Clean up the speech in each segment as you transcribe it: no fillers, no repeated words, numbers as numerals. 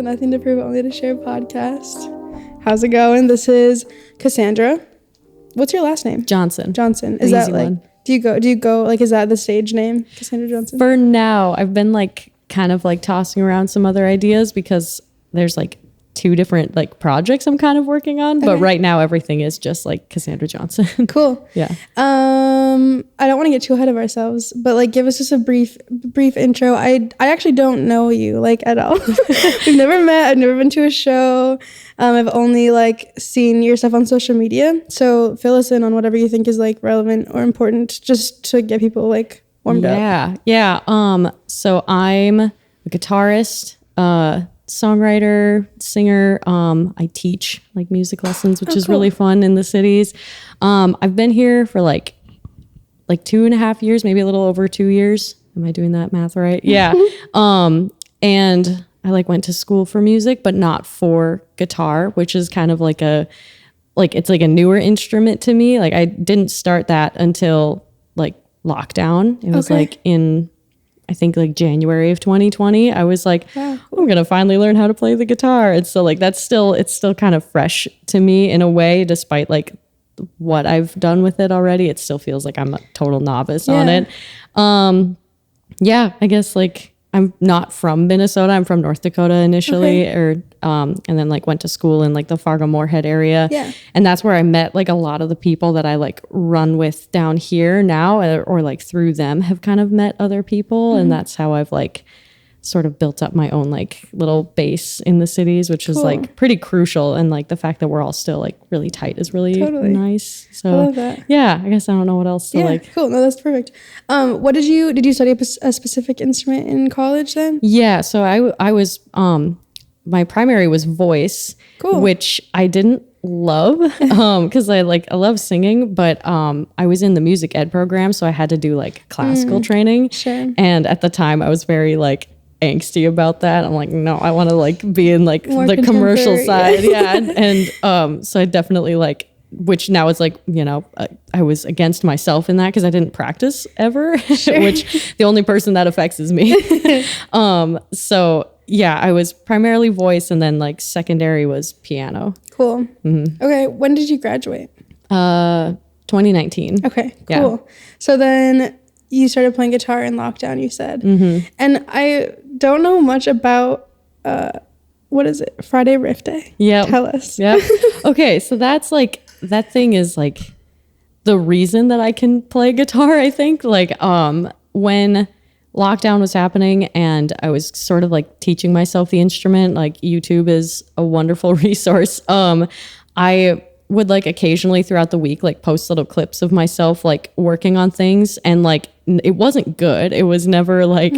Nothing to Prove, Only to Share podcast. How's it going? This is Cassandra. What's your last name? Johnson. Is that like one. Do you go like, is that the stage name, Cassandra Johnson? For now, I've been like kind of like tossing around some other ideas because there's like 2 different like projects I'm kind of working on, but right now everything is just like Cassandra Johnson. Cool. Yeah. I don't want to get too ahead of ourselves, but like give us just a brief intro. I actually don't know you like at all. We've never met. I've never been to a show. I've only like seen your stuff on social media. So fill us in on whatever you think is like relevant or important, just to get people like warmed up. Yeah. So I'm a guitarist, songwriter, singer. I teach like music lessons, which is really fun in the cities. I've been here for like 2.5 years, maybe a little over 2 years. Am I doing that math right? Yeah. And I like went to school for music, but not for guitar, which is kind of like it's like a newer instrument to me. Like I didn't start that until like lockdown. It was like in, I think like January of 2020, I was like, I'm going to finally learn how to play the guitar. And so like, it's still kind of fresh to me in a way, despite like what I've done with it already. It still feels like I'm a total novice on it. I guess like I'm not from Minnesota. I'm from North Dakota initially, and then like went to school in like the Fargo-Moorhead area. Yeah. And that's where I met like a lot of the people that I like run with down here now, or like through them have kind of met other people. And that's how I've like sort of built up my own like little base in the cities, which is like pretty crucial. And like the fact that we're all still like really tight is really nice. So I love that. Yeah, I guess I don't know what else to like. Cool. No, that's perfect. What did you study a specific instrument in college then? Yeah. So I was, my primary was voice, which I didn't love because I love singing, but I was in the music ed program, so I had to do like classical training. Sure. And at the time I was very like angsty about that. I'm like, no, I want to like be in like more the commercial side. And so I definitely like, which now is like, you know, I was against myself in that because I didn't practice ever, which the only person that affects is me. So yeah, I was primarily voice, and then like secondary was piano. Cool. Mm-hmm. Okay. When did you graduate? 2019. Okay, cool. Yeah. So then you started playing guitar in lockdown, you said. Mm-hmm. And I don't know much about, what is it? Friday Riff Day? Yeah. Tell us. Yeah. Okay, so that's like, that thing is like the reason that I can play guitar, I think. Like when lockdown was happening and I was sort of like teaching myself the instrument, like YouTube is a wonderful resource. I would like occasionally throughout the week like post little clips of myself like working on things, and like it wasn't good. It was never like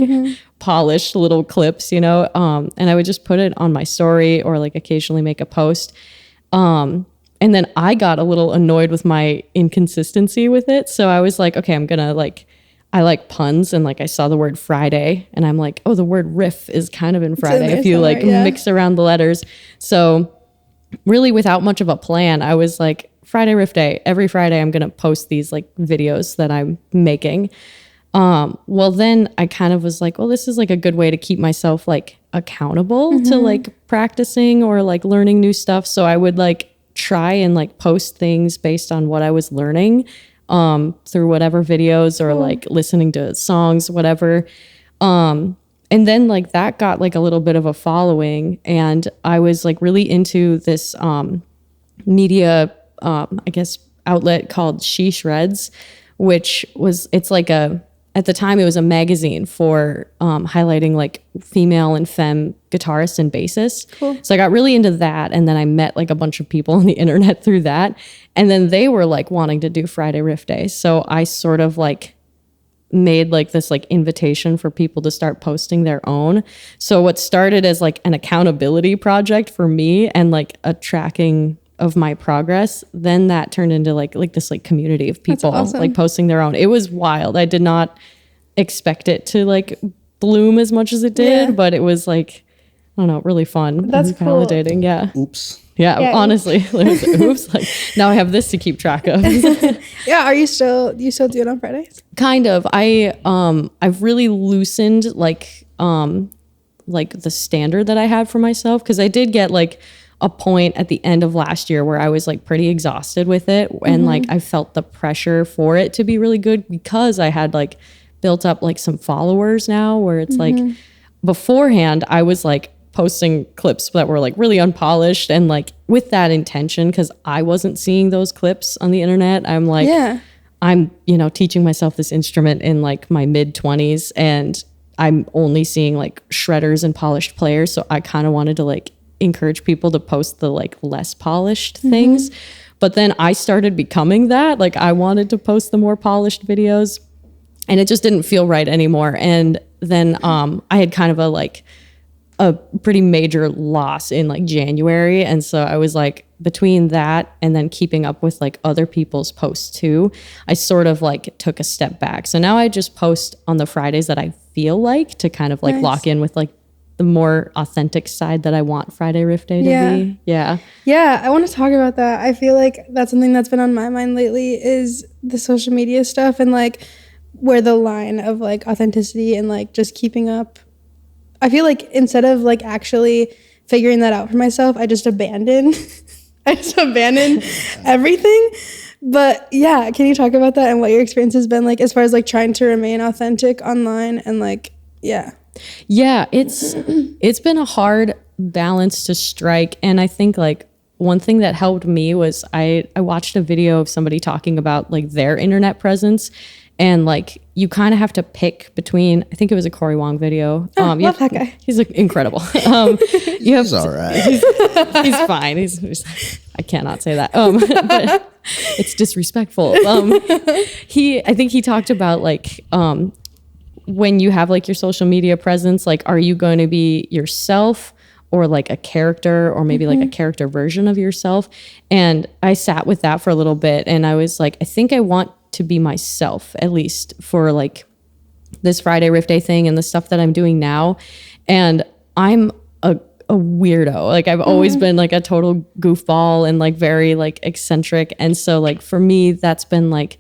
polished little clips, you know. And I would just put it on my story or like occasionally make a post. And then I got a little annoyed with my inconsistency with it. So I was like, okay, I'm gonna like, I like puns, and like I saw the word Friday and I'm like, oh, the word riff is kind of in Friday if you like mix around the letters. So really without much of a plan, I was like, Friday Riff Day, every Friday I'm going to post these like videos that I'm making. Well, then I kind of was like, well, this is like a good way to keep myself like accountable to like practicing or like learning new stuff. So I would like try and like post things based on what I was learning through whatever videos or like listening to songs, whatever. And then like that got like a little bit of a following, and I was like really into this media, I guess, outlet called She Shreds, which was, it's like at the time it was a magazine for highlighting like female and femme guitarists and bassists. Cool. So I got really into that, and then I met like a bunch of people on the internet through that, and then they were like wanting to do Friday Riff Day. So I sort of like made like this like invitation for people to start posting their own. So what started as like an accountability project for me and like a tracking of my progress, then that turned into like this like community of people like posting their own. It was wild. I did not expect it to like bloom as much as it did, but it was like, I don't know, really fun. That's cool. Validating. Yeah. Oops. Yeah, honestly, oops. Like now I have this to keep track of. Yeah, do you still do it on Fridays? Kind of. I've really loosened like like the standard that I had for myself. Cause I did get like a point at the end of last year where I was like pretty exhausted with it. And like, I felt the pressure for it to be really good because I had like built up like some followers now where it's like beforehand, I was like posting clips that were like really unpolished and like with that intention. Cause I wasn't seeing those clips on the internet. I'm like, I'm, you know, teaching myself this instrument in like my mid 20s and I'm only seeing like shredders and polished players. So I kind of wanted to like encourage people to post the like less polished things. But then I started becoming that. Like I wanted to post the more polished videos and it just didn't feel right anymore. And then I had kind of a pretty major loss in like January. And so I was like, between that and then keeping up with like other people's posts too, I sort of like took a step back. So now I just post on the Fridays that I feel like to kind of like lock in with like the more authentic side that I want Friday Riff Day to be. Yeah. Yeah. I want to talk about that. I feel like that's something that's been on my mind lately is the social media stuff and like where the line of like authenticity and like just keeping up. I feel like instead of like actually figuring that out for myself, I just abandoned everything. But yeah, can you talk about that and what your experience has been like as far as like trying to remain authentic online and like, yeah, it's been a hard balance to strike. And I think like one thing that helped me was I watched a video of somebody talking about like their internet presence. And like you kind of have to pick between, I think it was a Corey Wong video. Love that guy. He's incredible. He's all right. He's fine. I cannot say that. But it's disrespectful. I think he talked about like when you have like your social media presence, like are you going to be yourself or like a character or maybe like a character version of yourself? And I sat with that for a little bit and I was like, I think I want to be myself, at least for like this Friday Riff Day thing and the stuff that I'm doing now. And I'm a weirdo. Like I've always been like a total goofball and like very like eccentric. And so like for me, that's been like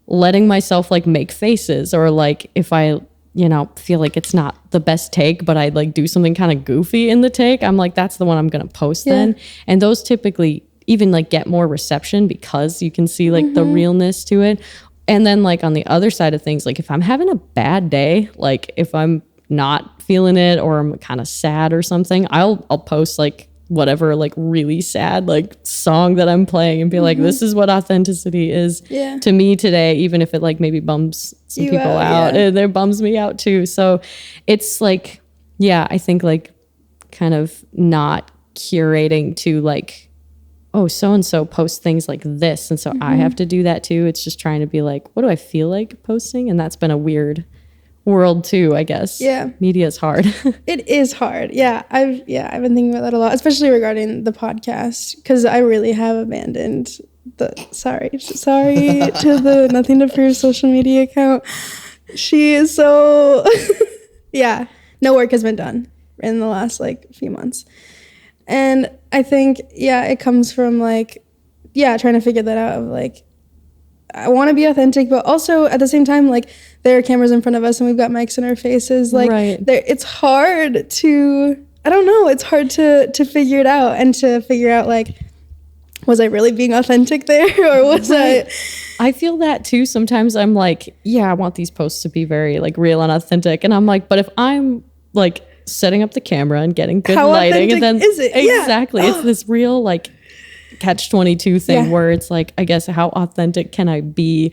letting myself like make faces or like if I, you know, feel like it's not the best take, but I like do something kind of goofy in the take, I'm like, that's the one I'm going to post then. And those typically even like get more reception because you can see like the realness to it. And then like on the other side of things, like if I'm having a bad day, like if I'm not feeling it or I'm kind of sad or something, I'll post like whatever like really sad like song that I'm playing and be like, this is what authenticity is to me today, even if it like maybe bums some people out. And it bums me out too. So it's like, yeah, I think like kind of not curating to like, oh, so-and-so posts things like this. And so I have to do that too. It's just trying to be like, what do I feel like posting? And that's been a weird world too, I guess. Yeah. Media is hard. It is hard. Yeah. I've been thinking about that a lot, especially regarding the podcast, because I really have abandoned sorry to the Nothing to Prove social media account. She is so, yeah, no work has been done in the last like few months. And I think, it comes from like, trying to figure that out of like, I want to be authentic, but also at the same time, like there are cameras in front of us and we've got mics in our faces. Like it's hard to, I don't know, it's hard to figure it out and to figure out like, was I really being authentic there or was I feel that too. Sometimes I'm like, I want these posts to be very like real and authentic. And I'm like, but if I'm like setting up the camera and getting good lighting and then is it? Exactly. It's this real like catch-22 thing where it's like, I guess how authentic can I be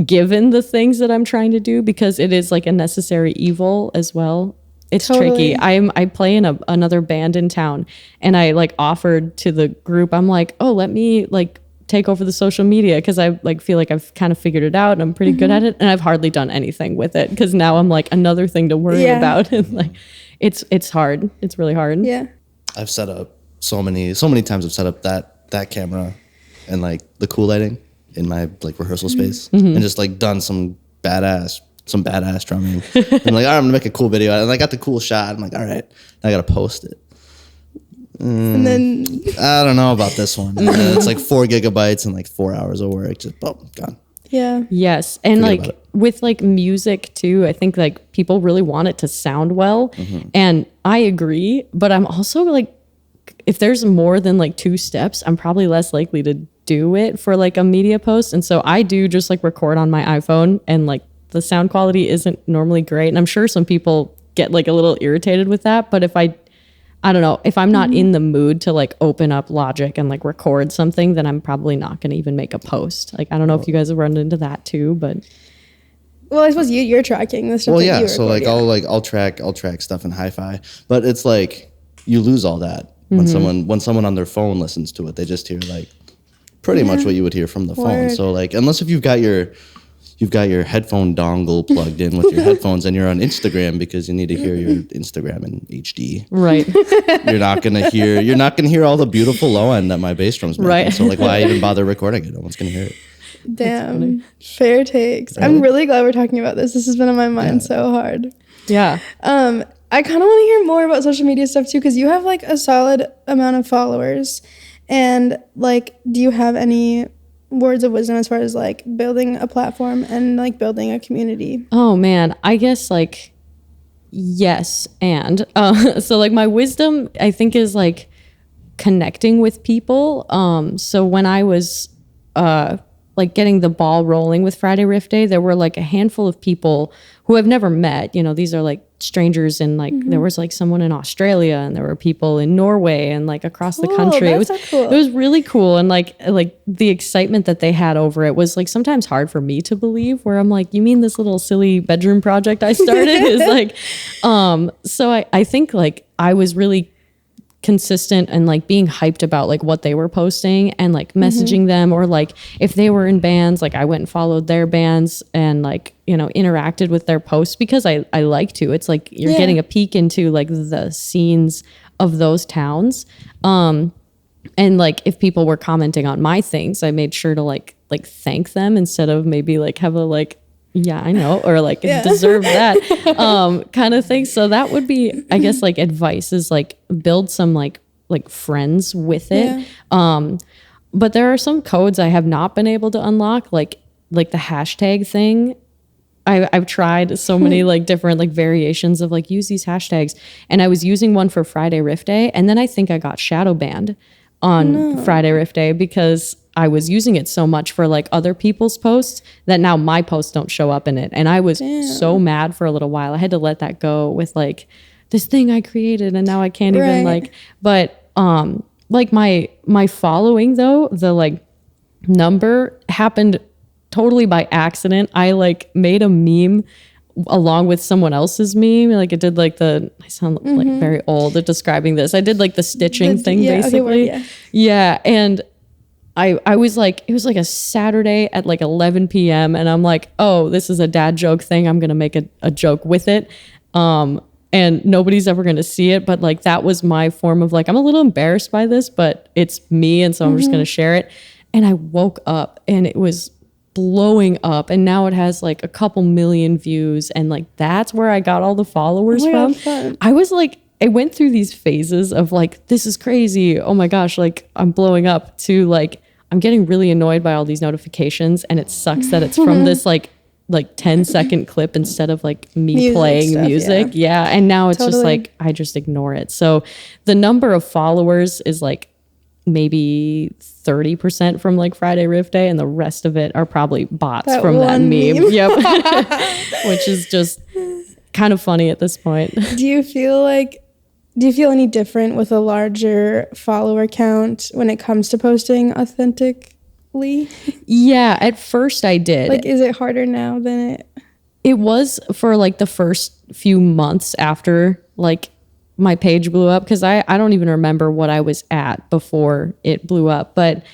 given the things that I'm trying to do, because it is like a necessary evil as well. It's tricky. I play in another band in town and I like offered to the group, I'm like, oh, let me like take over the social media because I like feel like I've kind of figured it out and I'm pretty good at it, and I've hardly done anything with it because now I'm like another thing to worry about. And like it's hard. It's really hard. Yeah. I've set up so many times I've set up that camera and like the cool lighting in my like rehearsal space and just like done some badass drumming. I'm like, all right, I'm gonna make a cool video. And I got the cool shot. I'm like, all right, now I gotta post it. And then I don't know about this one. It's like 4 gigabytes and like 4 hours of work. Just boom, gone. Yeah. Yes. And Forget like about it. with like music too, I think like people really want it to sound well. And I agree, but I'm also like, if there's more than like 2 steps, I'm probably less likely to do it for like a media post. And so I do just like record on my iPhone, and like the sound quality isn't normally great. And I'm sure some people get like a little irritated with that. But if I don't know, if I'm not in the mood to like open up Logic and like record something, then I'm probably not going to even make a post. Like, I don't know if you guys have run into that too, but Well, I suppose you're tracking the stuff. Well, that yeah. you So record, like I'll track stuff in hi-fi, but it's like you lose all that when someone on their phone listens to it. They just hear like pretty much what you would hear from the phone. Word. So like unless if you've got your headphone dongle plugged in with your headphones and you're on Instagram because you need to hear your Instagram in HD. right. You're not gonna hear all the beautiful low end that my bass drum's making. Right. So like why even bother recording it? No one's gonna hear it. Damn. Fair takes. I'm really glad we're talking about this. This has been on my mind so hard. Yeah. I kind of want to hear more about social media stuff too, because you have like a solid amount of followers. And like, do you have any words of wisdom as far as like building a platform and like building a community? Oh man, I guess like yes. And so like my wisdom, I think, is like connecting with people. So when I was like getting the ball rolling with Friday Riff Day, there were like a handful of people who I've never met. You know, these are like strangers, and like there was like someone in Australia, and there were people in Norway and like across the country. It was That's so cool. it was really cool, and like the excitement that they had over it was like sometimes hard for me to believe, where I'm like, you mean this little silly bedroom project I started is like so I think like I was really consistent and like being hyped about like what they were posting and like messaging them, or like if they were in bands, like I went and followed their bands and like, you know, interacted with their posts because I like to. It's like you're getting a peek into like the scenes of those towns. And like if people were commenting on my things, I made sure to like thank them instead of maybe like have a like, yeah, I know, or like deserve that kind of thing. So that would be, I guess, like advice is like build some like friends with it. But there are some codes I have not been able to unlock, like the hashtag thing. I've tried so many like different like variations of like use these hashtags, and I was using one for Friday Riff Day, and then I think I got shadow banned on Friday Riff Day because I was using it so much for like other people's posts that now my posts don't show up in it. And I was so mad for a little while. I had to let that go with like this thing I created, and now I can't even like, but like my following though, the like number happened totally by accident. I like made a meme along with someone else's meme. Like it did like I sound like very old at describing this. I did like the stitching thing basically. Yeah. And I was like, it was like a Saturday at like 11 p.m. and I'm like, oh, this is a dad joke thing. I'm going to make a joke with it. And nobody's ever going to see it. But like, that was my form of like, I'm a little embarrassed by this, but it's me. And so I'm just going to share it. And I woke up and it was blowing up, and now it has like a couple million views, and like that's where I got all the followers from. God, I was like, I went through these phases of like, this is crazy, oh my gosh, like I'm blowing up, to like I'm getting really annoyed by all these notifications, and it sucks that it's from this like 10-second clip instead of like me playing stuff, music. Yeah. And now it's just like I just ignore it. So the number of followers is like maybe 30% from like Friday Riff Day, and the rest of it are probably bots from that meme. Yep. Which is just kind of funny at this point. Do you feel any different with a larger follower count when it comes to posting authentically? Yeah, at first I did. Like, is it harder now than it was for like the first few months after like my page blew up, because I don't even remember what I was at before it blew up. But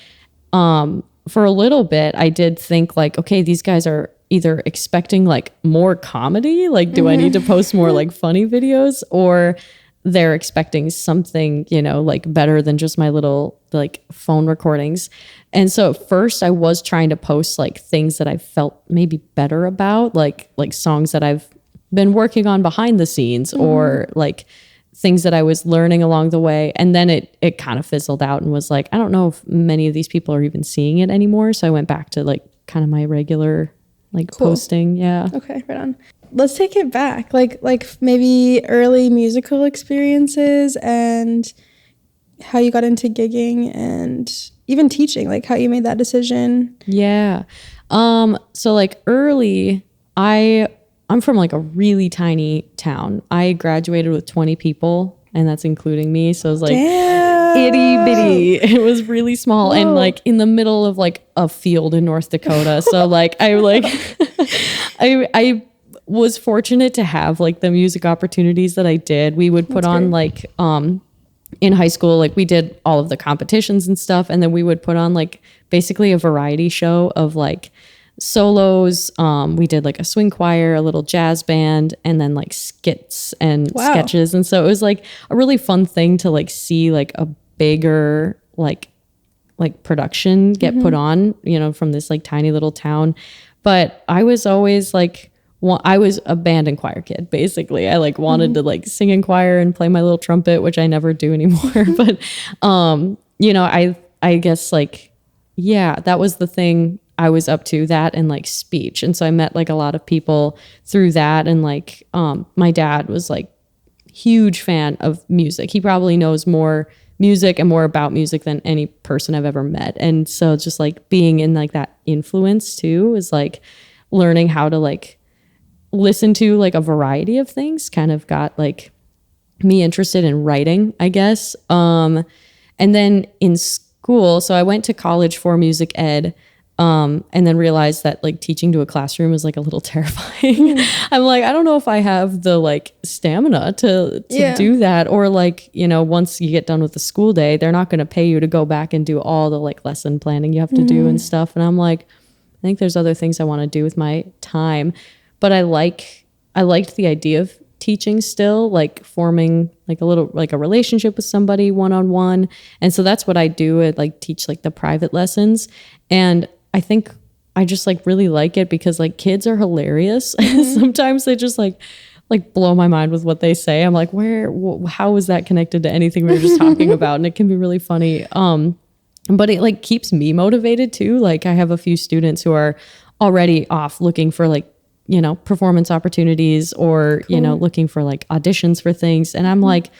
for a little bit, I did think like, okay, these guys are either expecting like more comedy, like do I need to post more like funny videos, or they're expecting something, you know, like better than just my little like phone recordings. And so at first I was trying to post like things that I felt maybe better about, like songs that I've been working on behind the scenes, or like things that I was learning along the way. And then it kind of fizzled out and was like, I don't know if many of these people are even seeing it anymore. So I went back to like kind of my regular like Cool. posting. Yeah. Okay, right on. Let's take it back. Like maybe early musical experiences and how you got into gigging and even teaching, like how you made that decision. Yeah. So like early, I'm from like a really tiny town. I graduated with 20 people, and that's including me. So it was like itty bitty. It was really small. Whoa. And like in the middle of like a field in North Dakota. So like I was fortunate to have like the music opportunities that I did. We would put on like in high school, like we did all of the competitions and stuff, and then we would put on like basically a variety show of like solos. We did like a swing choir, a little jazz band, and then like skits and sketches. And so it was like a really fun thing to like see like a bigger like production get put on, you know, from this like tiny little town. But I was always like, I was a band and choir kid, basically. I like wanted to like sing in choir and play my little trumpet, which I never do anymore. But, you know, I guess like, yeah, that was the thing I was up to, that and like speech. And so I met like a lot of people through that. And like, my dad was like huge fan of music. He probably knows more music and more about music than any person I've ever met. And so just like being in like that influence too is like learning how to like listen to like a variety of things kind of got like me interested in writing, I guess. And then in school, so I went to college for music ed, and then realized that like teaching to a classroom was like a little terrifying. I'm like, I don't know if I have the like stamina to do that. Or like, you know, once you get done with the school day, they're not going to pay you to go back and do all the like lesson planning you have to do and stuff. And I'm like, I think there's other things I want to do with my time. But I liked the idea of teaching still, like forming like a little like a relationship with somebody one-on-one. And so that's what I do. I like teach like the private lessons. And I think I just like really like it because like kids are hilarious. Sometimes they just like blow my mind with what they say. I'm like, how is that connected to anything we were just talking about? And it can be really funny. But it like keeps me motivated too. Like I have a few students who are already off looking for like, you know, performance opportunities or, you know, looking for like auditions for things. And I'm like,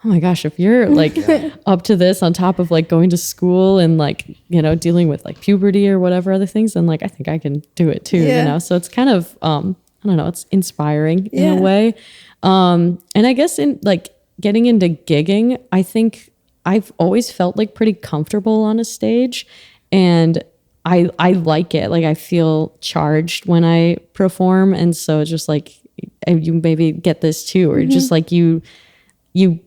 oh my gosh, if you're like up to this on top of like going to school and like, you know, dealing with like puberty or whatever other things, then like, I think I can do it too, you know? So it's kind of, I don't know, it's inspiring in a way. And I guess in like getting into gigging, I think I've always felt like pretty comfortable on a stage, and I like it. Like I feel charged when I perform. And so just like, you maybe get this too, or just like you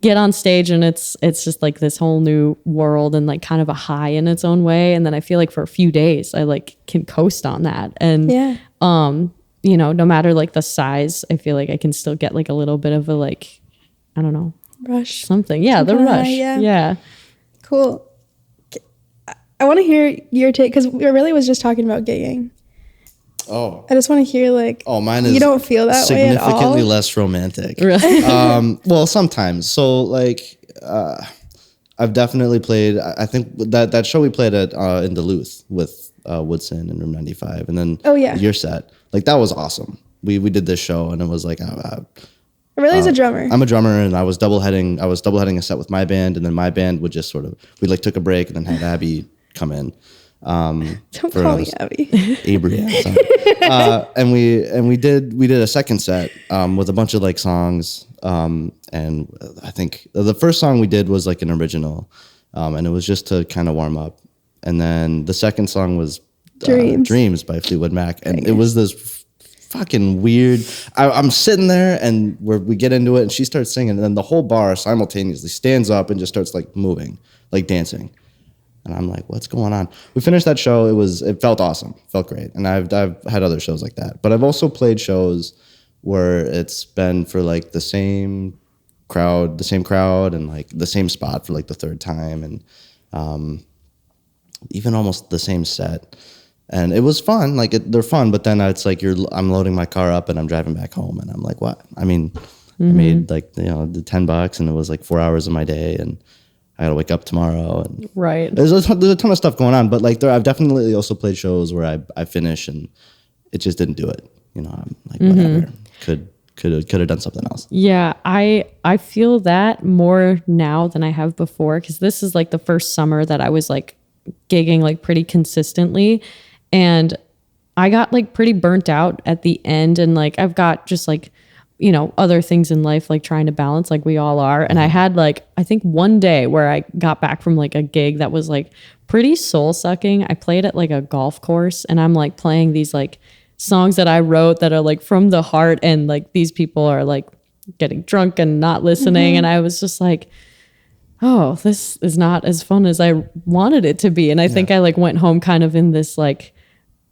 get on stage and it's just like this whole new world and like kind of a high in its own way. And then I feel like for a few days I like can coast on that. And, you know, no matter like the size, I feel like I can still get like a little bit of a, like, I don't know, rush. Something. Yeah. The rush. Yeah. Cool. I want to hear your take, because we really was just talking about gigging. Oh. I just want to hear like, mine is you don't feel that way at all? Significantly less romantic. Really? Well, sometimes. So like, I've definitely played, I think that show we played at in Duluth with Woodson and Room 95, and then your set, like that was awesome. We did this show and it was like, really is a drummer. I'm a drummer, and I was double heading a set with my band, and then my band would just sort of, we like took a break and then had Abby come in. Don't call me Abby. Abry. And we did a second set with a bunch of like songs. And I think the first song we did was like an original, and it was just to kind of warm up. And then the second song was Dreams by Fleetwood Mac, and it was this fucking weird. I'm sitting there and we get into it, and she starts singing, and then the whole bar simultaneously stands up and just starts like moving, like dancing. And I'm like, what's going on? We finished that show. It felt awesome. Felt great. And I've had other shows like that. But I've also played shows where it's been for like the same crowd and like the same spot for like the third time, and even almost the same set. And it was fun. Like they're fun, but then it's like I'm loading my car up and I'm driving back home, and I'm like, what? I mean, I made like, you know, the $10 and it was like 4 hours of my day, and I gotta wake up tomorrow. And Right. there's a ton of stuff going on, but like I've definitely also played shows where I finish and it just didn't do it. You know, I'm like, whatever. Could have done something else. Yeah, I feel that more now than I have before, because this is like the first summer that I was like gigging like pretty consistently, and I got like pretty burnt out at the end, and like I've got just like, you know, other things in life like trying to balance, like we all are. And I had like, I think one day where I got back from like a gig that was like pretty soul sucking. I played at like a golf course, and I'm like playing these like songs that I wrote that are like from the heart, and like these people are like getting drunk and not listening. And I was just like, oh, this is not as fun as I wanted it to be. And I think I like went home kind of in this like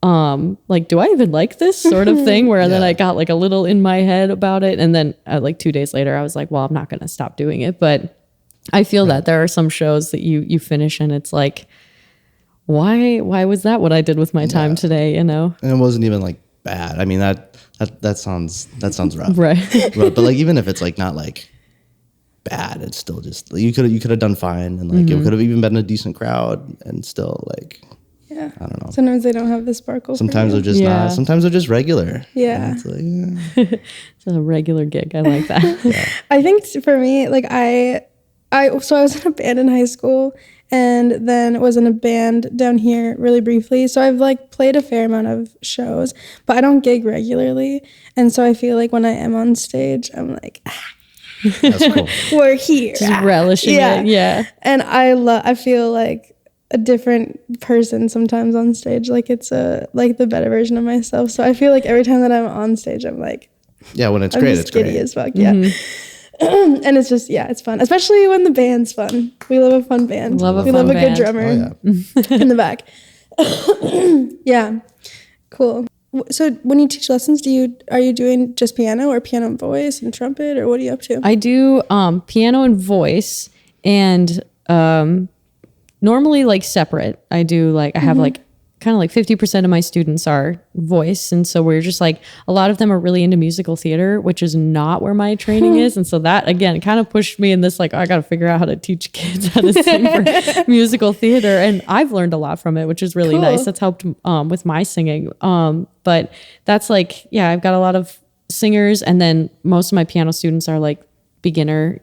do I even like this sort of thing, where then I got like a little in my head about it. And then like 2 days later I was like, well, I'm not going to stop doing it. But I feel that there are some shows that you finish and it's like, why was that what I did with my time today, you know? And it wasn't even like bad. I mean, that sounds rough. Right. But like, even if it's like not like bad, it's still just, you could have done fine, and like it could have even been a decent crowd, and still like, Yeah. I don't know. Sometimes they don't have the sparkle. Sometimes for they're you. just not. Sometimes they're just regular. Yeah. And it's like, yeah. It's a regular gig. I like that. I think for me, like so I was in a band in high school, and then was in a band down here really briefly. So I've like played a fair amount of shows, but I don't gig regularly. And so I feel like when I am on stage, I'm like, That's cool. we're here. Just relishing it. Yeah. And I feel like a different person sometimes on stage. Like it's like the better version of myself. So I feel like every time that I'm on stage, I'm like, Yeah, when it's I'm great, just it's giddy great. as fuck. Yeah. And it's just, it's fun. Especially when the band's fun. We love a fun band. Love a we fun love a band. good drummer Oh, yeah. in the back. Yeah. Cool. So when you teach lessons, are you doing just piano or piano and voice and trumpet, or what are you up to? I do piano and voice, and normally like separate. I do like, I have like kind of like 50% of my students are voice. And so we're just like, a lot of them are really into musical theater, which is not where my training is. And so that again, kind of pushed me in this, like, I got to figure out how to teach kids how to sing for musical theater. And I've learned a lot from it, which is really Cool. nice. That's helped with my singing. But that's like, yeah, I've got a lot of singers, and then most of my piano students are like beginner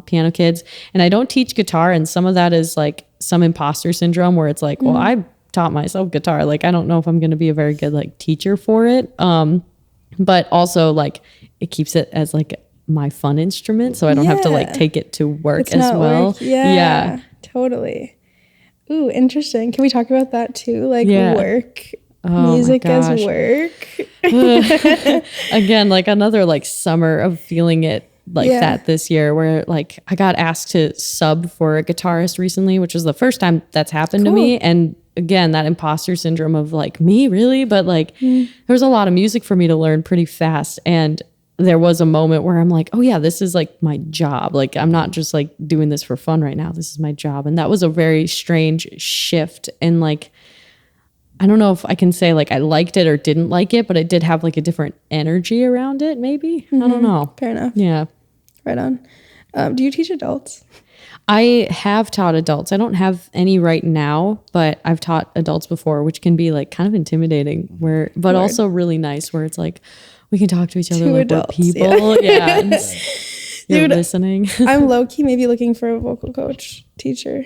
piano kids. And I don't teach guitar. And some of that is like some imposter syndrome where it's like, well, I taught myself guitar. Like, I don't know if I'm going to be a very good like teacher for it. But also like it keeps it as like my fun instrument. So I don't have to like Yeah. take it to work It's as not well. work. Yeah. Totally. Ooh, interesting. Can we talk about that too? Like Yeah. work, Oh my music as gosh. work. Again, like another like summer of feeling it like Yeah. that this year, where like I got asked to sub for a guitarist recently, which was the first time that's happened to me. And again, that imposter syndrome of like, me really? But like there was a lot of music for me to learn pretty fast. And there was a moment where I'm like, oh yeah, this is like my job. Like I'm not just like doing this for fun right now. This is my job. And that was a very strange shift. And like, I don't know if I can say like I liked it or didn't like it, but it did have like a different energy around it, maybe. I don't know. Fair enough. Yeah. Right on. Do you teach adults? I have taught adults. I don't have any right now, but I've taught adults before, which can be like kind of intimidating, but also really nice, where it's like we can talk to each other Two like adults, we're people. Yeah. And you're Dude, listening. I'm low key maybe looking for a vocal coach teacher.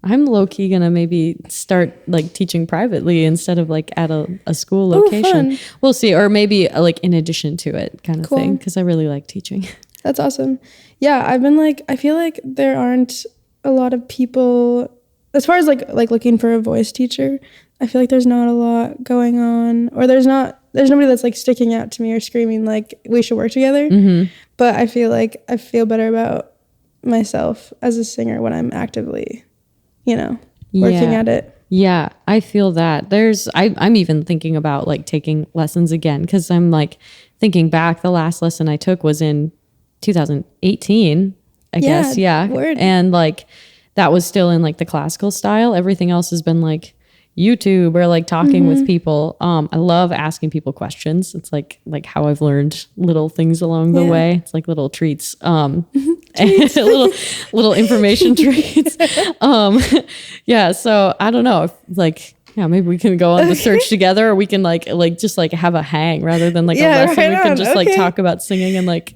I'm low key gonna maybe start like teaching privately instead of like at a school location. fun. We'll see, or maybe like in addition to it, kind of Cool. thing, because I really like teaching. That's awesome. Yeah, I've been like, I feel like there aren't a lot of people, as far as like looking for a voice teacher, I feel like there's not a lot going on, or there's nobody that's like sticking out to me or screaming like we should work together. But I feel like I feel better about myself as a singer when I'm actively, working Yeah. at it. Yeah, I feel that. I'm even thinking about like taking lessons again, because I'm like thinking back, the last lesson I took was in 2018, I guess. Yeah. word. And like that was still in like the classical style. Everything else has been like YouTube or like talking with people. I love asking people questions. It's like how I've learned little things along the Yeah. way. It's like little treats. And little information treats. Yeah, so I don't know if like, yeah, maybe we can go on the search together, or we can like just like have a hang rather than like a lesson. right We can on. just like Okay. talk about singing and like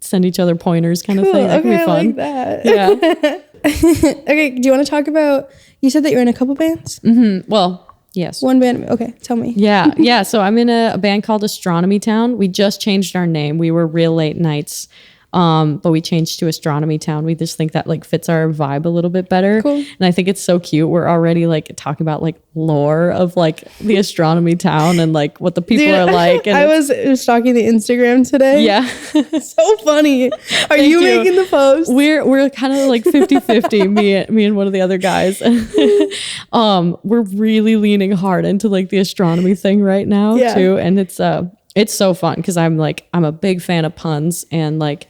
send each other pointers kind of thing. That could be I fun. like that. Yeah. Okay, do you want to talk about, you said that you're in a couple bands? Well, yes. One band, okay, tell me. Yeah. So I'm in a band called Astronomy Town. We just changed our name. We were Real Late Nights, but we changed to Astronomy Town. We just think that like fits our vibe a little bit better. Cool. And I think it's so cute. We're already like talking about like lore of like the Astronomy Town and like what the people Dude, are like. And I was stalking the Instagram today. yeah. So funny. Are you you. making the post? We're kind of like 50-50, me and one of the other guys. We're really leaning hard into like the astronomy thing right now Yeah. too. And it's so fun because I'm a big fan of puns, and like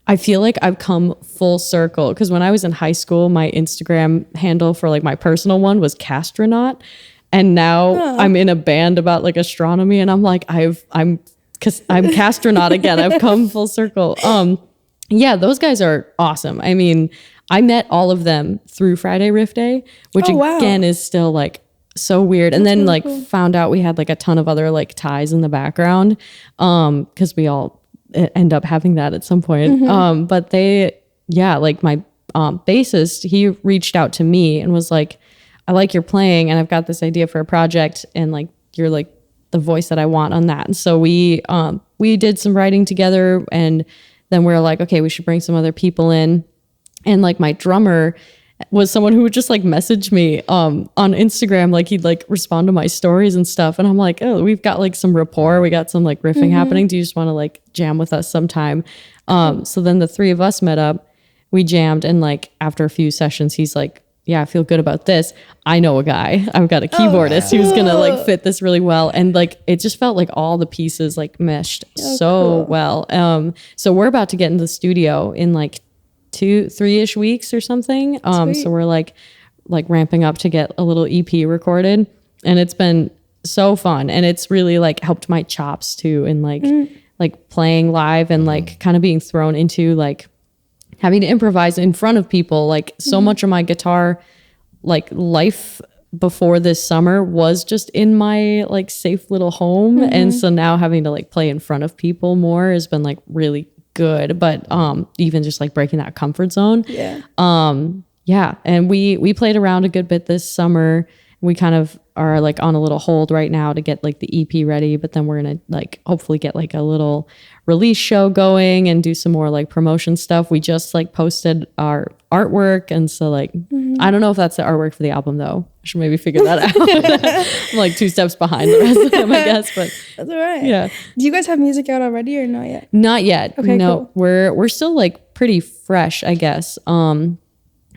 I feel like I've come full circle because when I was in high school, my Instagram handle for like my personal one was Castronaut. And now I'm in a band about like astronomy, and I'm like, I'm Castronaut again. I've come full circle. Yeah, those guys are awesome. I mean, I met all of them through Friday Riff Day, which Oh, wow. again is still like so weird. And then really like cool. found out we had like a ton of other like ties in the background, because we all end up having that at some point. But like my bassist, he reached out to me and was like, I like your playing, and I've got this idea for a project, and like you're like the voice that I want on that. And so we did some writing together, and then we were like, okay, we should bring some other people in. And like my drummer was someone who would just like message me on Instagram, like he'd like respond to my stories and stuff. And I'm like, oh, we've got like some rapport, we got some like riffing happening. Do you just want to like jam with us sometime? So then the three of us met up, we jammed, and like after a few sessions, he's like, yeah, I feel good about this. I know a guy. I've got a keyboardist who's gonna like fit this really well. And like it just felt like all the pieces like meshed so well. So we're about to get into the studio in like 2-3-ish weeks or something. So we're like ramping up to get a little EP recorded, and it's been so fun, and it's really like helped my chops too, and like playing live and like kind of being thrown into like having to improvise in front of people. Like so much of my guitar like life before this summer was just in my like safe little home, and so now having to like play in front of people more has been like really good. But even just like breaking that comfort zone. Yeah. And we played around a good bit this summer. We kind of are like on a little hold right now to get like the EP ready, but then we're gonna like hopefully get like a little release show going and do some more like promotion stuff. We just like posted our artwork, and so like I don't know if that's the artwork for the album though. I should maybe figure that out. I'm like 2 steps behind the rest of them, I guess, but That's all right. yeah. Do you guys have music out already or not yet? Not yet. Okay, no, cool. we're still like pretty fresh, I guess.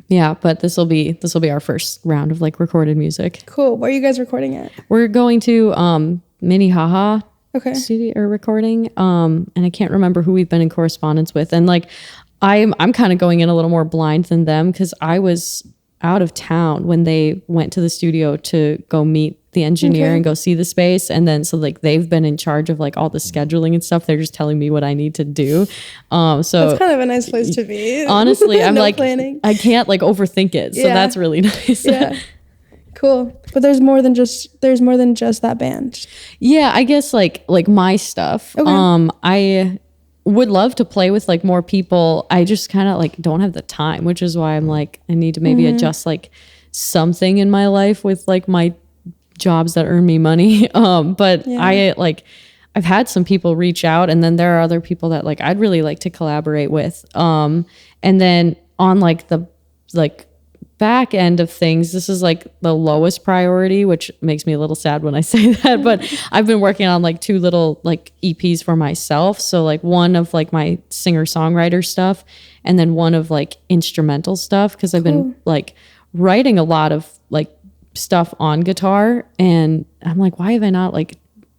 Yeah, but this will be our first round of like recorded music. Cool. Where are you guys recording at? We're going to Mini Haha Okay. studio or recording. And I can't remember who we've been in correspondence with. And like I'm kind of going in a little more blind than them because I was out of town when they went to the studio to go meet the engineer and go see the space. And then so like they've been in charge of like all the scheduling and stuff. They're just telling me what I need to do. So That's kind of a nice place to be. honestly, I'm No like planning. I can't like overthink it. So Yeah. that's really nice. Yeah. Cool. But there's more than just that band. Yeah, I guess like my stuff. Okay. I would love to play with like more people. I just kind of like don't have the time, which is why I'm like I need to maybe adjust like something in my life with like my jobs that earn me money. But I've had some people reach out, and then there are other people that like I'd really like to collaborate with. And then on like the like back end of things, this is like the lowest priority, which makes me a little sad when I say that, but I've been working on like 2 little like EPs for myself. So like one of like my singer-songwriter stuff, and then one of like instrumental stuff, because I've been like writing a lot of like stuff on guitar, and I'm like, why have I not like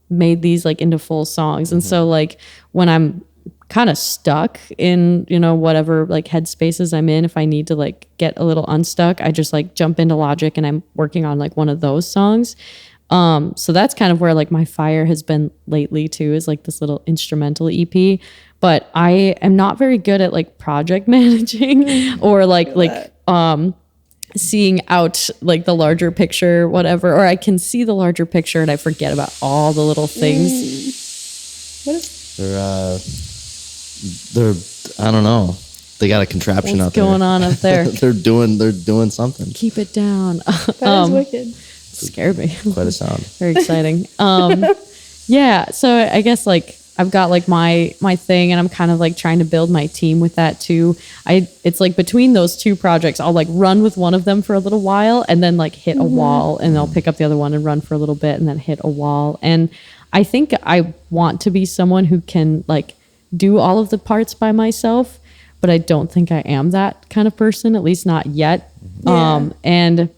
made these like into full songs? And so like when I'm kind of stuck in, you know, whatever like headspaces I'm in, if I need to like get a little unstuck, I just like jump into Logic and I'm working on like one of those songs. So that's kind of where like my fire has been lately too, is like this little instrumental EP. but I am not very good at like project managing or seeing out like the larger picture, whatever, or I can see the larger picture and I forget about all the little things. What is They're I don't know. They got a contraption What's out there. going on up there? they're doing something. Keep it down. that is wicked. Scared me. Quite a sound. Very exciting. Yeah, so I guess like I've got like my thing, and I'm kind of like trying to build my team with that too. It's like between those two projects, I'll like run with one of them for a little while and then like hit a wall, and I'll pick up the other one and run for a little bit and then hit a wall. And I think I want to be someone who can like do all of the parts by myself, but I don't think I am that kind of person, at least not yet. Yeah. And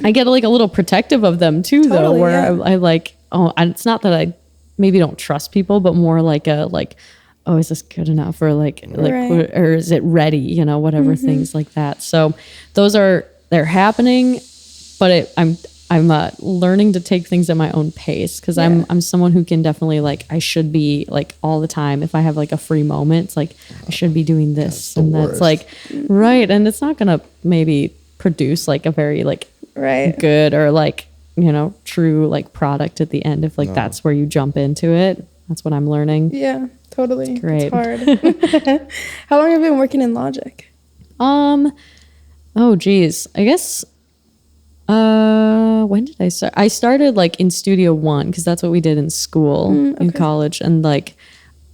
I get like a little protective of them too, though, Totally, where yeah. I like, it's not that I maybe don't trust people, but more like oh, is this good enough? Or like, Right. or is it ready? You know, whatever things like that. So they're happening, but I'm learning to take things at my own pace, because I'm someone who can definitely like, I should be like all the time. If I have like a free moment, it's like I should be doing this, the and worst. that's like right, and it's not gonna maybe produce like a very like Right. good or like, you know, true like product at the end if like that's where you jump into it. That's what I'm learning. Yeah, totally. Great. It's hard. How long have you been working in Logic? Oh geez, I guess when did I start? I started like in Studio One, because that's what we did in school in college, and like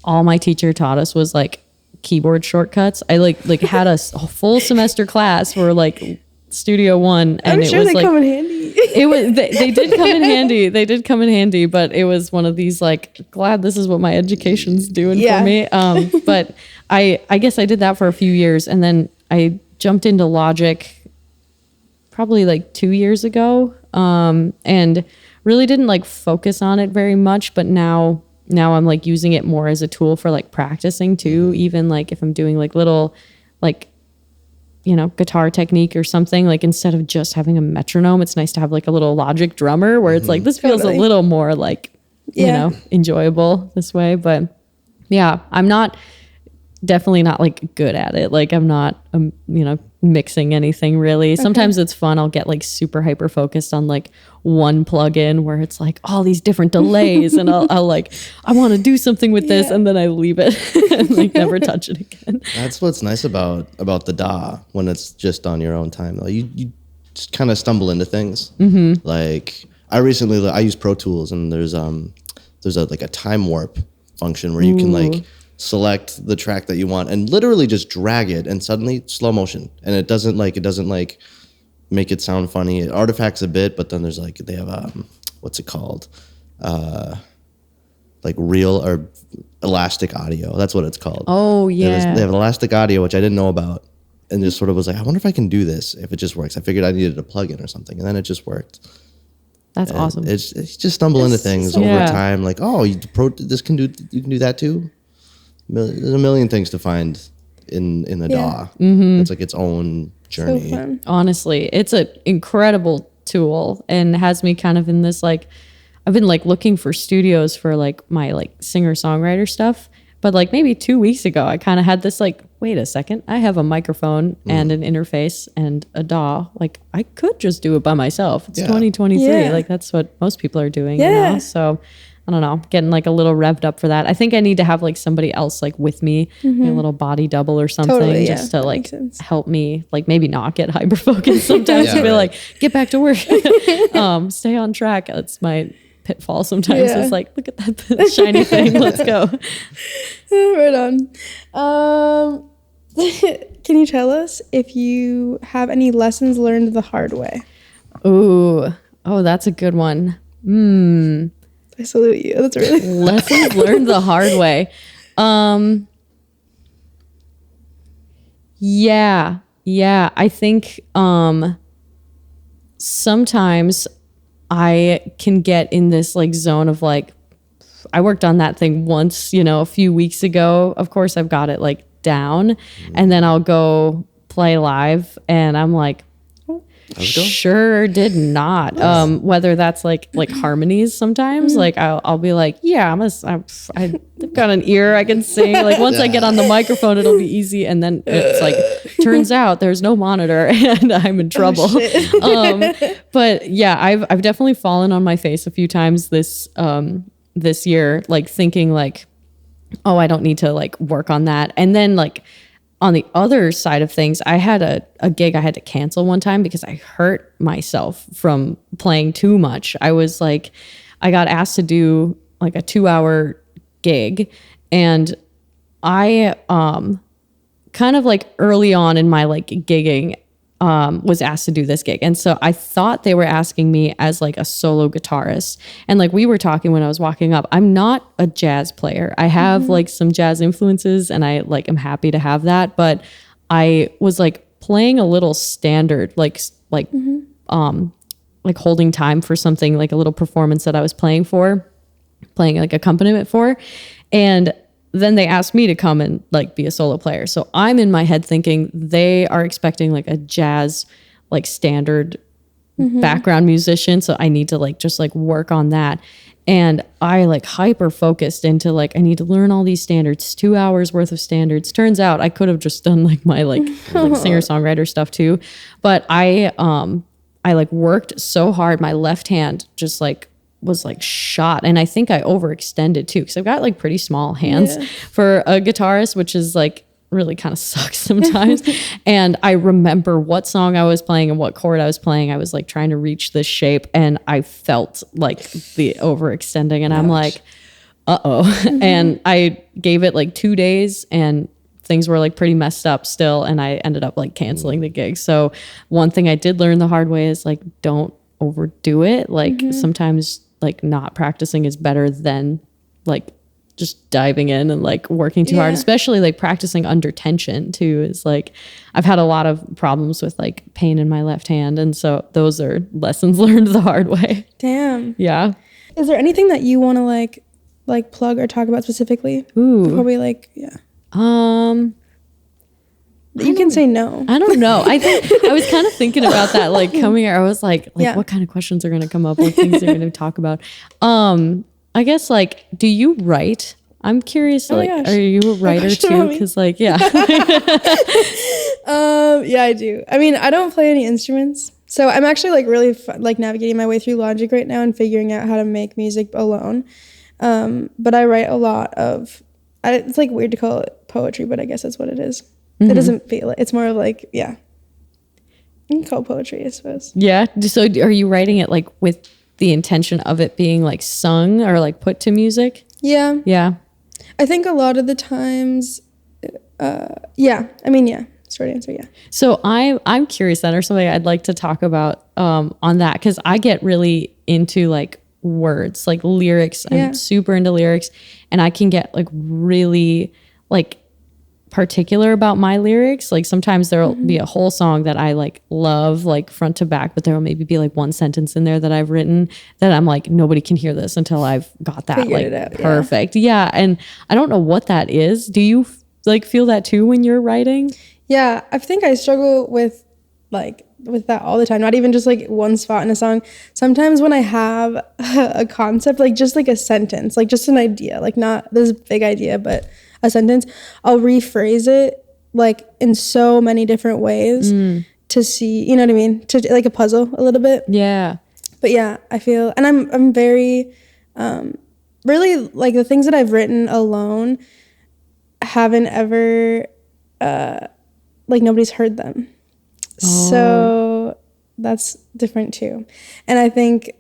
all my teacher taught us was like keyboard shortcuts. I like had a full semester class for like Studio One, and I'm sure it was they like come in handy. it was they did come in handy. They did come in handy, but it was one of these like, glad this is what my education's doing Yeah. for me. But I guess I did that for a few years, and then I jumped into Logic probably like 2 years ago, and really didn't like focus on it very much. But now I'm like using it more as a tool for like practicing too. Even like if I'm doing like little like, you know, guitar technique or something, like instead of just having a metronome, it's nice to have like a little Logic drummer where it's like, this feels Totally. a little more like, you Yeah. know, enjoyable this way. But yeah, I'm definitely not like good at it. Like I'm not, you know, mixing anything really. Sometimes it's fun. I'll get like super hyper focused on like one plugin where it's like all these different delays, and I'll like, I want to do something with this, and then I leave it and like never touch it again. That's what's nice about the DAW when it's just on your own time. Like you just kind of stumble into things. Like I use Pro Tools, and there's a like a time warp function where you can like select the track that you want and literally just drag it, and suddenly slow motion, and it doesn't like make it sound funny. It artifacts a bit, but then there's like they have what's it called, like real or elastic audio. That's what it's called. Oh yeah. They have elastic audio, which I didn't know about, and just sort of was like, I wonder if I can do this if it just works. I figured I needed a plug-in or something, and then it just worked. That's And awesome. It's just stumble into things over Yeah. time. Like, oh, you can do that too. There's a million things to find in the DAW. It's like its own So journey. fun. Honestly, it's an incredible tool, and has me kind of in this like, I've been like looking for studios for like my like singer-songwriter stuff. But like maybe 2 weeks ago, I kind of had this like, wait a second, I have a microphone and an interface and a DAW. Like I could just do it by myself. It's Yeah. 2023. Yeah. Like that's what most people are doing. Yeah. You know? So I don't know, getting like a little revved up for that. I think I need to have like somebody else like with me, a little body double or something, Totally, just yeah. to That like makes sense. help me, like maybe not get hyper focused sometimes. Yeah, To be right. like, get back to work, stay on track. That's my pitfall sometimes. Yeah. It's like, look at that shiny thing. Let's go. Right on. Can you tell us if you have any lessons learned the hard way? Oh, that's a good one. I salute you. That's really Lessons learned the hard way. Yeah. I think sometimes I can get in this like zone of like, I worked on that thing once, you know, a few weeks ago. Of course, I've got it like down, and then I'll go play live, and I'm like, How's it going? Sure did not. Whether that's like harmonies sometimes, like I'll be like, yeah, I've got an ear, I can sing. Like once I get on the microphone, it'll be easy. And then it's like, turns out there's no monitor and I'm in trouble. But yeah, I've definitely fallen on my face a few times this year, like thinking like, oh, I don't need to like work on that. And then like on the other side of things, I had a gig I had to cancel one time because I hurt myself from playing too much. I got asked to do like a 2-hour gig, and I kind of like early on in my like gigging was asked to do this gig. And so I thought they were asking me as like a solo guitarist. And like we were talking when I was walking up, I'm not a jazz player. I have like some jazz influences and I like am happy to have that. But I was like playing a little standard, like holding time for something, like a little performance that I was playing like accompaniment for. And then they asked me to come and like be a solo player. So I'm in my head thinking they are expecting like a jazz, like standard background musician. So I need to like, just like work on that. And I like hyper focused into like, I need to learn all these standards, 2 hours worth of standards. Turns out I could have just done like my like singer songwriter stuff too. But I like worked so hard. My left hand just like was like shot, and I think I overextended too because I've got like pretty small hands for a guitarist, which is like really kind of sucks sometimes. And I remember what song I was playing and what chord I was playing. I was like trying to reach this shape, and I felt like the overextending, and I'm like, and I gave it like 2 days, and things were like pretty messed up still, and I ended up like canceling the gig. So one thing I did learn the hard way is like, don't overdo it. Like sometimes like not practicing is better than like just diving in and like working too hard, especially like practicing under tension too. Is like, I've had a lot of problems with like pain in my left hand. And so those are lessons learned the hard way. Damn. Yeah. Is there anything that you want to like plug or talk about specifically? Ooh. Probably like, you can say no. I don't know. I think I was kind of thinking about that, like coming here. I was like what kind of questions are going to come up? What things are going to talk about? I guess like, do you write? I'm curious. Like, are you a writer too? Because like, yeah. Yeah, I do. I mean, I don't play any instruments, so I'm actually like really like navigating my way through Logic right now and figuring out how to make music alone. But I write a lot of. It's like weird to call it poetry, but I guess that's what it is. It doesn't feel it. It's more of like, you can call it poetry, I suppose. Yeah. So are you writing it like with the intention of it being like sung or like put to music? Yeah. Yeah. I think a lot of the times, yeah. I mean, yeah. Short answer, yeah. So I'm curious then, or something I'd like to talk about on that, because I get really into like words, like lyrics. I'm super into lyrics, and I can get like really like particular about my lyrics. Like sometimes there'll be a whole song that I like love like front to back, but there'll maybe be like one sentence in there that I've written that I'm like, nobody can hear this until I've got that like perfect. Yeah. And I don't know what that is. Do you like feel that too when you're writing? Yeah, I think I struggle with that all the time. Not even just like one spot in a song. Sometimes when I have a concept, like just like a sentence, like just an idea, like not this big idea, but a sentence, I'll rephrase it like in so many different ways to see, you know what I mean? To like a puzzle a little bit. Yeah. But yeah, I feel, and I'm very, really like the things that I've written alone haven't ever, like nobody's heard them. Oh. So that's different too. And I think,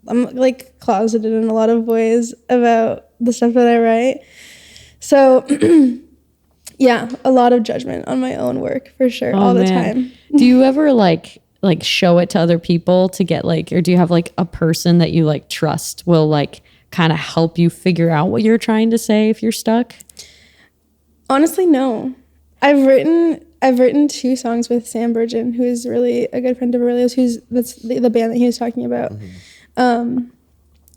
I'm like closeted in a lot of ways about the stuff that I write. So yeah, a lot of judgment on my own work for sure, all the time. Do you ever like show it to other people to get like, or do you have like a person that you like trust will like kind of help you figure out what you're trying to say if you're stuck? Honestly, no. I've written 2 songs with Sam Burgin, who is really a good friend of Aurelio's, that's the band that he was talking about.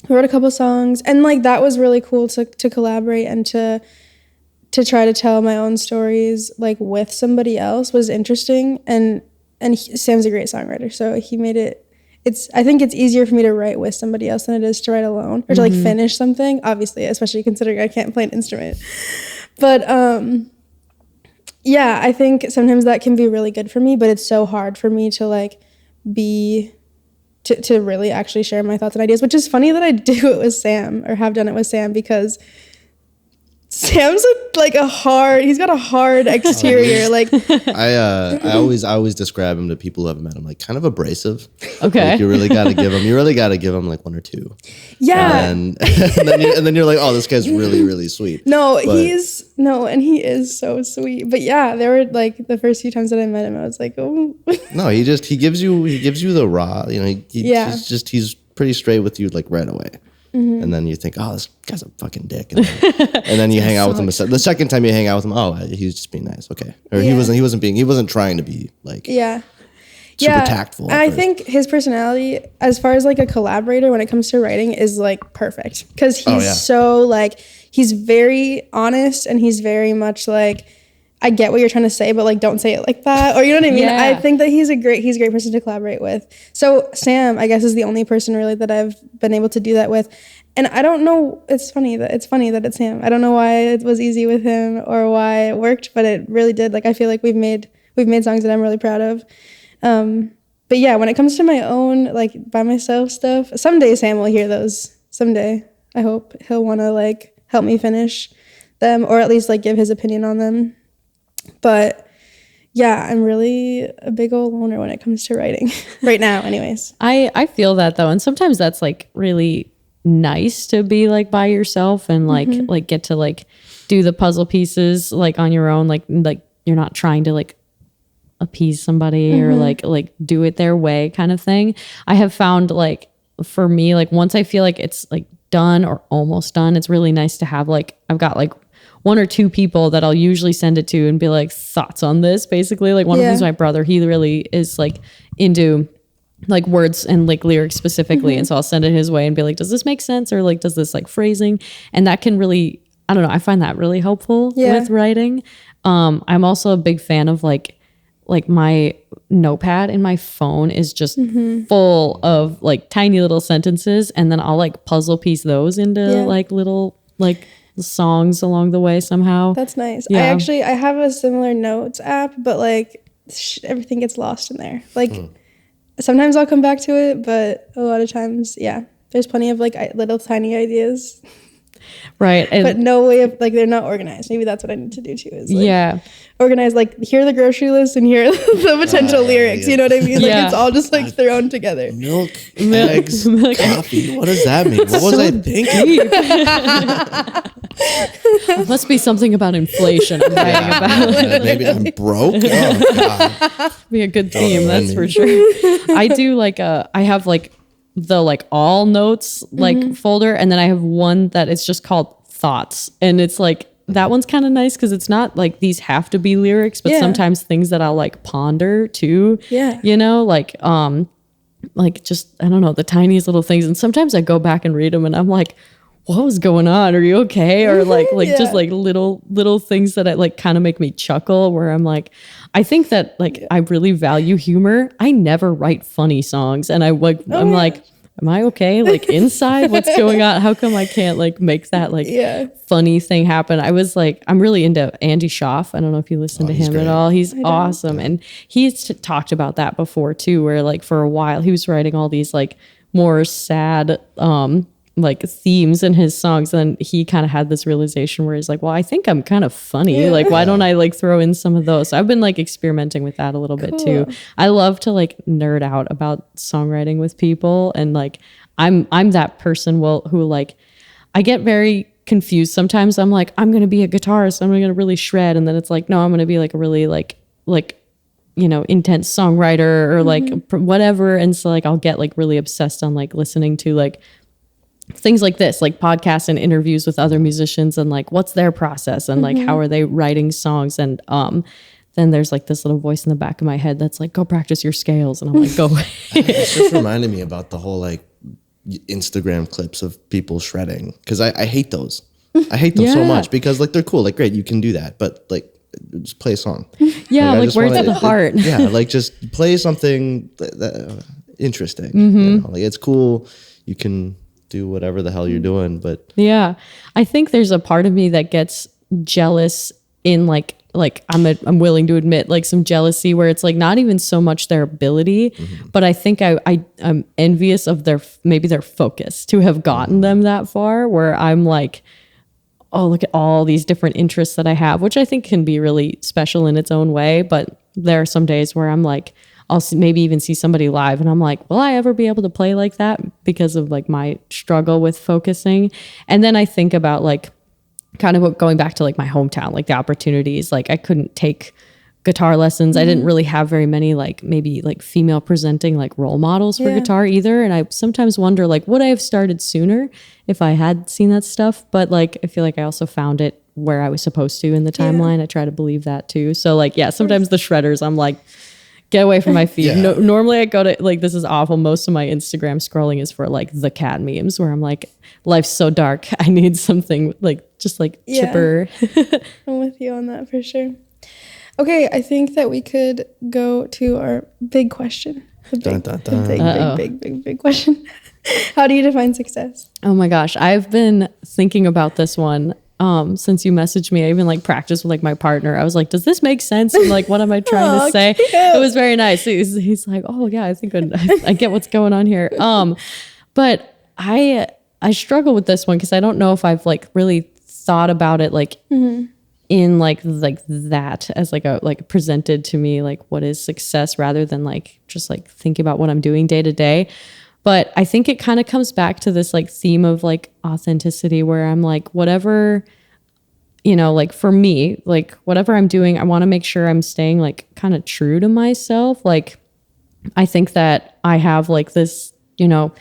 We wrote a couple songs, and like that was really cool to collaborate and to to try to tell my own stories like with somebody else was interesting, and Sam's a great songwriter, so he made it. I think it's easier for me to write with somebody else than it is to write alone or to like finish something. Obviously, especially considering I can't play an instrument, but yeah, I think sometimes that can be really good for me, but it's so hard for me to like to really actually share my thoughts and ideas, which is funny that I do it with Sam or have done it with Sam, because Sam's he's got a hard exterior. Like I always describe him to people who haven't met him like kind of abrasive. Okay. Like you really got to give him like one or two. Yeah. And then you're like, oh, this guy's really, really sweet. And he is so sweet. But yeah, there were like the first few times that I met him, I was like, oh. No, he gives you the raw, he's pretty straight with you like right away. Mm-hmm. And then you think, oh, this guy's a fucking dick. And then you hang out with him. The second time you hang out with him, oh, he was just being nice. Okay. Or he wasn't trying to be like super tactful. And I think his personality, as far as like a collaborator when it comes to writing, is like perfect. Because he's so like, he's very honest, and he's very much like, I get what you're trying to say, but like, don't say it like that. Or you know what I mean? Yeah. I think that he's a great person to collaborate with. So Sam, I guess, is the only person really that I've been able to do that with. And I don't know, it's funny that it's Sam. I don't know why it was easy with him or why it worked, but it really did. Like, I feel like we've made songs that I'm really proud of. But yeah, when it comes to my own, like by myself stuff, someday Sam will hear those. Someday, I hope he'll want to like help me finish them, or at least like give his opinion on them. But yeah, I'm really a big old loner when it comes to writing right now anyways. I feel that though. And sometimes that's like really nice to be like by yourself and like get to like do the puzzle pieces like on your own. Like you're not trying to like appease somebody or like do it their way kind of thing. I have found like for me, like once I feel like it's like done or almost done, it's really nice to have like, I've got like one or two people that I'll usually send it to and be like, thoughts on this, basically. Like one of them is my brother. He really is like into like words and like lyrics specifically. And so I'll send it his way and be like, does this make sense? Or like, does this like phrasing? And that can really, I don't know, I find that really helpful with writing. I'm also a big fan of like my notepad in my phone is just full of like tiny little sentences. And then I'll like puzzle piece those into like little like songs along the way somehow. That's nice. I have a similar notes app, but like everything gets lost in there. Like sometimes I'll come back to it, but a lot of times, there's plenty of like little tiny ideas. Right. But no way of like, they're not organized. Maybe that's what I need to do too, is like organize, like here are the grocery list and here are the potential lyrics. You know what I mean? Like it's all just like thrown together. Milk, eggs, coffee. What does that mean? What was I thinking? It must be something about inflation I'm writing about. Maybe I'm broke. Oh, God. Be a good theme, that's for sure. I do like I have like the like all notes like folder, and then I have one that is just called thoughts, and it's like that one's kind of nice because it's not like these have to be lyrics, but sometimes things that I'll like ponder too. You know, like just I don't know, the tiniest little things, and sometimes I go back and read them and I'm like, what was going on? Are you okay? Or like just like little things that like kind of make me chuckle, where I'm like, I think that like I really value humor. I never write funny songs, and I'm like, am I okay? Like inside, what's going on? How come I can't like make that like funny thing happen? I'm really into Andy Schaaf. I don't know if you listen to him at all. He's awesome. And he's talked about that before too, where like for a while he was writing all these like more sad, like themes in his songs, and he kind of had this realization where he's like, well, I think I'm kind of funny, like why don't I like throw in some of those? So I've been like experimenting with that a little bit too. I love to like nerd out about songwriting with people, and like I'm that person who like I get very confused sometimes. I'm like, I'm gonna be a guitarist, I'm gonna really shred, and then it's like, no, I'm gonna be like a really like you know, intense songwriter or like whatever. And so like I'll get like really obsessed on like listening to like things like this, like podcasts and interviews with other musicians, and like what's their process, and like how are they writing songs, and then there's like this little voice in the back of my head that's like, go practice your scales, and I'm like, go away. It's just reminded me about the whole like Instagram clips of people shredding, because I hate those. I hate them so Yeah. much because like they're cool, like great, you can do that, but like just play a song. Yeah, I like just words wanna- at the heart. Yeah, like just play something interesting. Mm-hmm. You know? Like it's cool. You can do whatever the hell you're doing, but Yeah. I think there's a part of me that gets jealous in like I'm willing to admit like some jealousy where it's like not even so much their ability, but I think I'm envious of maybe their focus to have gotten them that far where I'm like, oh, look at all these different interests that I have, which I think can be really special in its own way. But there are some days where I'm like, maybe even see somebody live and I'm like, will I ever be able to play like that because of like my struggle with focusing? And then I think about like kind of going back to like my hometown, like the opportunities, like I couldn't take guitar lessons. I didn't really have very many like maybe like female presenting like role models for guitar either. And I sometimes wonder like, would I have started sooner if I had seen that stuff? But like, I feel like I also found it where I was supposed to in the timeline. I try to believe that too. So like, yeah, sometimes the shredders, I'm like, get away from my feed. Yeah. No, normally I go to like, this is awful. Most of my Instagram scrolling is for like the cat memes where I'm like, life's so dark. I need something like just like chipper. I'm with you on that for sure. Okay, I think that we could go to our big question. The big, Dun, dun, the dun. big question. How do you define success? Oh my gosh. I've been thinking about this one since you messaged me. I even like practiced with like my partner. I was like, does this make sense? And like, what am I trying to say? Cute. It was very nice. He's like, oh yeah, I think I get what's going on here. But I struggle with this one because I don't know if I've like really thought about it like in like that as like presented to me like what is success rather than like just like thinking about what I'm doing day to day. But I think it kind of comes back to this like theme of like authenticity where I'm like, whatever, you know, like for me, like whatever I'm doing, I want to make sure I'm staying like kind of true to myself. Like, I think that I have like this, you know,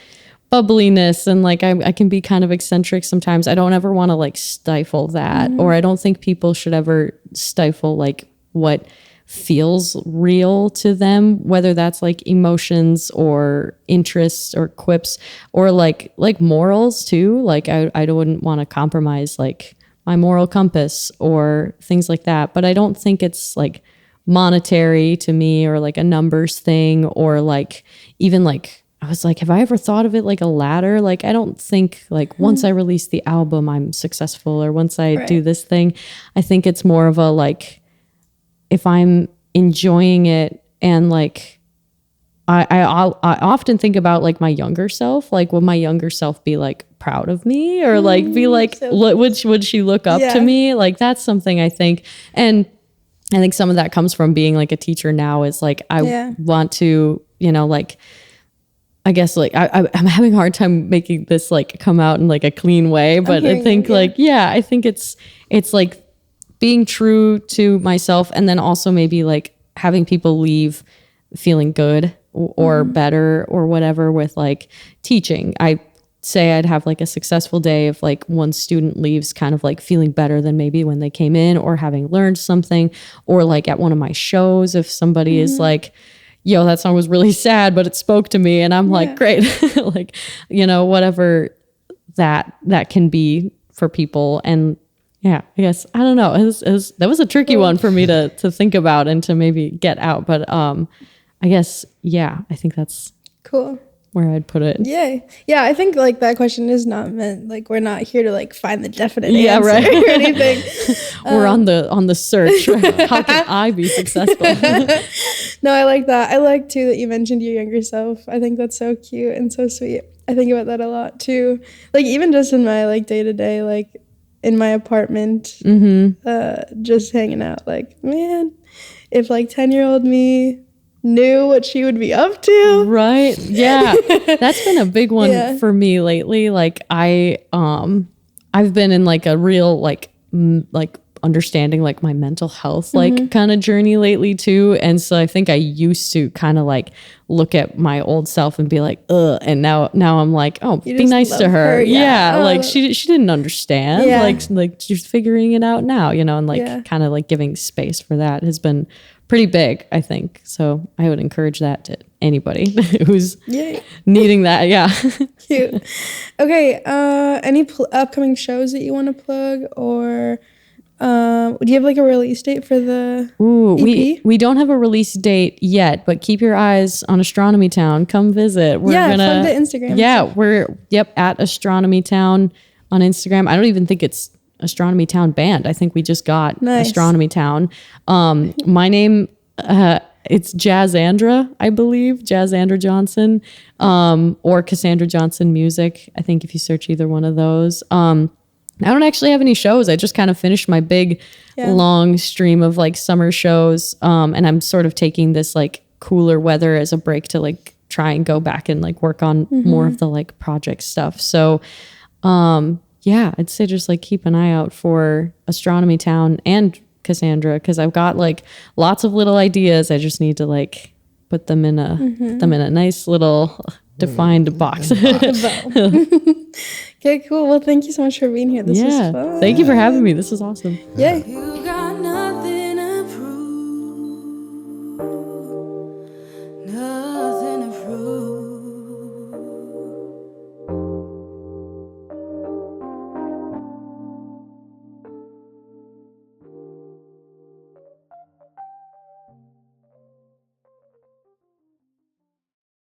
bubbliness and like I can be kind of eccentric sometimes. I don't ever want to like stifle that, or I don't think people should ever stifle like what feels real to them, whether that's like emotions or interests or quips or like morals too. Like I wouldn't want to compromise like my moral compass or things like that. But I don't think it's like monetary to me or like a numbers thing or like even like I was like, have I ever thought of it like a ladder? Like, I don't think like once I release the album, I'm successful or once I do this thing. I think it's more of a like, if I'm enjoying it and like, I often think about like my younger self, like would my younger self be like proud of me or like be like, would she look up to me? Like that's something I think. And I think some of that comes from being like a teacher now is like, I want to, you know, like, I guess like I'm having a hard time making this like come out in like a clean way, but I think I think it's like being true to myself and then also maybe like having people leave feeling good or better or whatever with like teaching. I say I'd have like a successful day if like one student leaves kind of like feeling better than maybe when they came in or having learned something, or like at one of my shows if somebody is like, yo, that song was really sad, but it spoke to me. And I'm like, great. Like, you know, whatever that can be for people. And yeah, I guess, I don't know. That was a tricky one for me to think about and to maybe get out. But I guess, yeah, I think that's cool where I'd put it. Yeah, I think like that question is not meant like we're not here to like find the definite answer or anything. We're on the search. How can I be successful? No, I like that. I like too that you mentioned your younger self. I think that's so cute and so sweet. I think about that a lot too. Like even just in my like day to day, like in my apartment, just hanging out. Like, man, if like 10-year-old me knew what she would be up to. Right. Yeah. That's been a big one for me lately. Like I've been in like a real like understanding like my mental health like kind of journey lately too. And so I think I used to kind of like look at my old self and be like, ugh. And now I'm like, oh, be nice to her. Yeah. Like she didn't understand. Like she's figuring it out now, you know, and like kind of like giving space for that has been pretty big, I think. So I would encourage that to anybody who's Yay. needing that. Yeah. Cute. Okay. Any upcoming shows that you want to plug, or do you have like a release date for the Ooh, EP? we don't have a release date yet, but keep your eyes on Astronomy Town. Come visit. We're plug the Instagram. Yeah, we're at Astronomy Town on Instagram. I don't even think it's Astronomy Town Band. I think we just got Nice. Astronomy Town. My name, it's Jazzandra, I believe, Jazzandra Johnson, or Cassandra Johnson Music. I think if you search either one of those. I don't actually have any shows. I just kind of finished my big, long stream of like summer shows, and I'm sort of taking this like cooler weather as a break to like try and go back and like work on more of the like project stuff. So. Yeah, I'd say just like keep an eye out for Astronomy Town and Cassandra, because I've got like lots of little ideas. I just need to like put them in a nice little defined box. Okay, cool. Well, thank you so much for being here. This was fun. Thank you for having me. This was awesome. Yay. You got